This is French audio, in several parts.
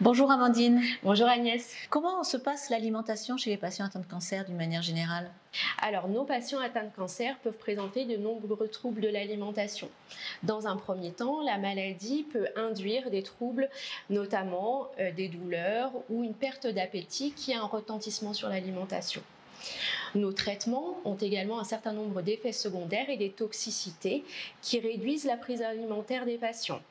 Bonjour Amandine. Bonjour Agnès. Comment se passe l'alimentation chez les patients atteints de cancer d'une manière générale? Alors, nos patients atteints de cancer peuvent présenter de nombreux troubles de l'alimentation. Dans un premier temps, la maladie peut induire des troubles, notamment des douleurs ou une perte d'appétit qui a un retentissement sur l'alimentation. Nos traitements ont également un certain nombre d'effets secondaires et des toxicités qui réduisent la prise alimentaire des patients.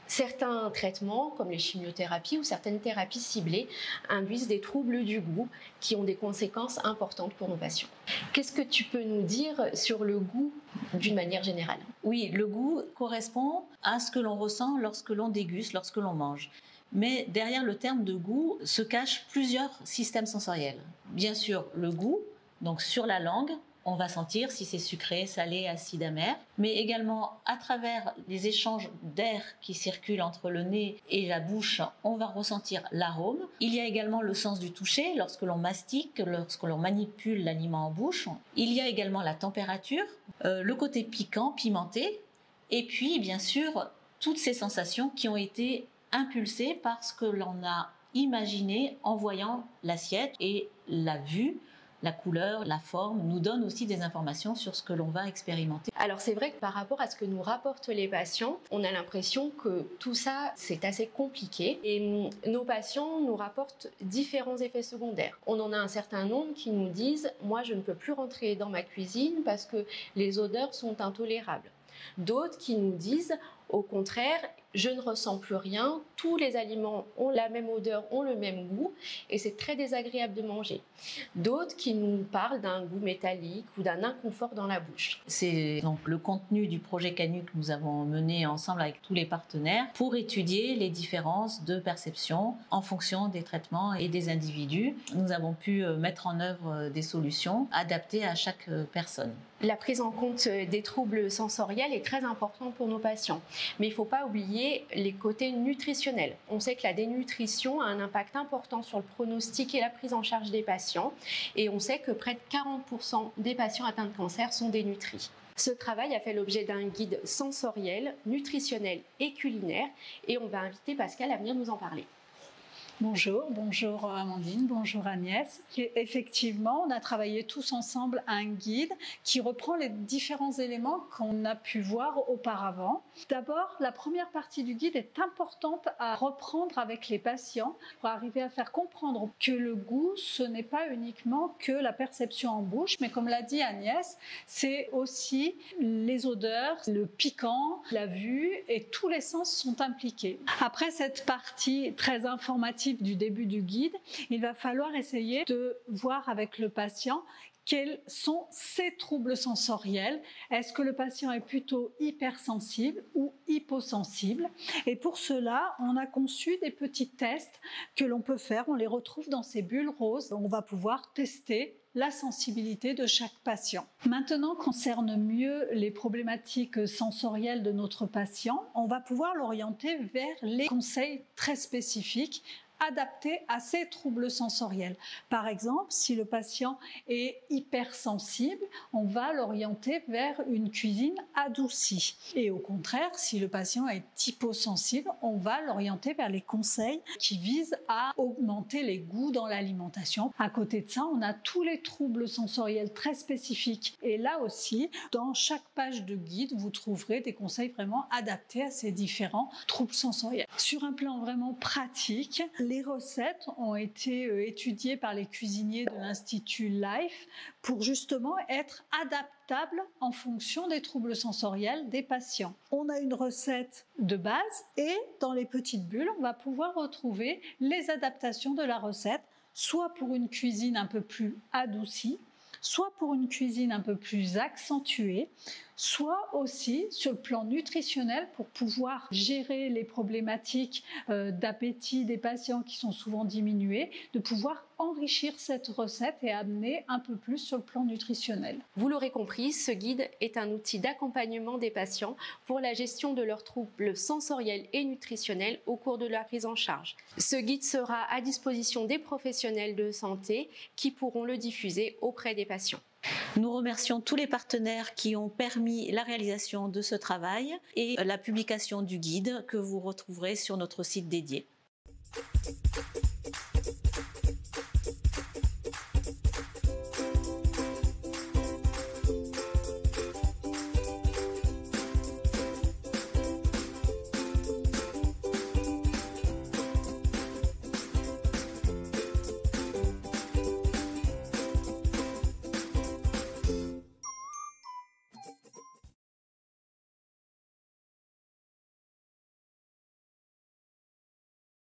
Certains traitements, comme les chimiothérapies ou certaines thérapies ciblées, induisent des troubles du goût qui ont des conséquences importantes pour nos patients. Qu'est-ce que tu peux nous dire sur le goût d'une manière générale? Oui, le goût correspond à ce que l'on ressent lorsque l'on déguste, lorsque l'on mange. Mais derrière le terme de goût se cachent plusieurs systèmes sensoriels. Bien sûr, le goût, donc sur la langue, on va sentir si c'est sucré, salé, acide, amer, mais également à travers les échanges d'air qui circulent entre le nez et la bouche, on va ressentir l'arôme. Il y a également le sens du toucher lorsque l'on mastique, lorsque l'on manipule l'aliment en bouche. Il y a également la température, le côté piquant, pimenté, et puis bien sûr toutes ces sensations qui ont été impulsées par ce que l'on a imaginé en voyant l'assiette, et la vue, la couleur, la forme nous donnent aussi des informations sur ce que l'on va expérimenter. Alors c'est vrai que par rapport à ce que nous rapportent les patients, on a l'impression que tout ça c'est assez compliqué et nos patients nous rapportent différents effets secondaires. On en a un certain nombre qui nous disent « moi je ne peux plus rentrer dans ma cuisine parce que les odeurs sont intolérables ». D'autres qui nous disent au contraire, je ne ressens plus rien, tous les aliments ont la même odeur, ont le même goût et c'est très désagréable de manger. D'autres qui nous parlent d'un goût métallique ou d'un inconfort dans la bouche. C'est donc le contenu du projet Canu que nous avons mené ensemble avec tous les partenaires pour étudier les différences de perception en fonction des traitements et des individus. Nous avons pu mettre en œuvre des solutions adaptées à chaque personne. La prise en compte des troubles sensoriels est très importante pour nos patients. Mais il ne faut pas oublier les côtés nutritionnels. On sait que la dénutrition a un impact important sur le pronostic et la prise en charge des patients. Et on sait que près de 40% des patients atteints de cancer sont dénutris. Ce travail a fait l'objet d'un guide sensoriel, nutritionnel et culinaire. Et on va inviter Pascal à venir nous en parler. Bonjour Amandine, bonjour Agnès. Et effectivement, on a travaillé tous ensemble un guide qui reprend les différents éléments qu'on a pu voir auparavant. D'abord, la première partie du guide est importante à reprendre avec les patients pour arriver à faire comprendre que le goût, ce n'est pas uniquement que la perception en bouche, mais comme l'a dit Agnès, c'est aussi les odeurs, le piquant, la vue et tous les sens sont impliqués. Après cette partie très informative du début du guide, il va falloir essayer de voir avec le patient quels sont ses troubles sensoriels. Est-ce que le patient est plutôt hypersensible ou hyposensible? Et pour cela, on a conçu des petits tests que l'on peut faire. On les retrouve dans ces bulles roses. On va pouvoir tester la sensibilité de chaque patient. Maintenant, concerne mieux les problématiques sensorielles de notre patient, on va pouvoir l'orienter vers les conseils très spécifiques adaptés à ces troubles sensoriels. Par exemple, si le patient est hypersensible, on va l'orienter vers une cuisine adoucie. Et au contraire, si le patient est hyposensible, on va l'orienter vers les conseils qui visent à augmenter les goûts dans l'alimentation. À côté de ça, on a tous les troubles sensoriels très spécifiques. Et là aussi, dans chaque page de guide, vous trouverez des conseils vraiment adaptés à ces différents troubles sensoriels. Sur un plan vraiment pratique, les recettes ont été étudiées par les cuisiniers de l'Institut Life pour justement être adaptables en fonction des troubles sensoriels des patients. On a une recette de base et dans les petites bulles, on va pouvoir retrouver les adaptations de la recette, soit pour une cuisine un peu plus adoucie, soit pour une cuisine un peu plus accentuée, soit aussi sur le plan nutritionnel pour pouvoir gérer les problématiques d'appétit des patients qui sont souvent diminuées, de pouvoir enrichir cette recette et amener un peu plus sur le plan nutritionnel. Vous l'aurez compris, ce guide est un outil d'accompagnement des patients pour la gestion de leurs troubles sensoriels et nutritionnels au cours de la prise en charge. Ce guide sera à disposition des professionnels de santé qui pourront le diffuser auprès des patients. Nous remercions tous les partenaires qui ont permis la réalisation de ce travail et la publication du guide que vous retrouverez sur notre site dédié.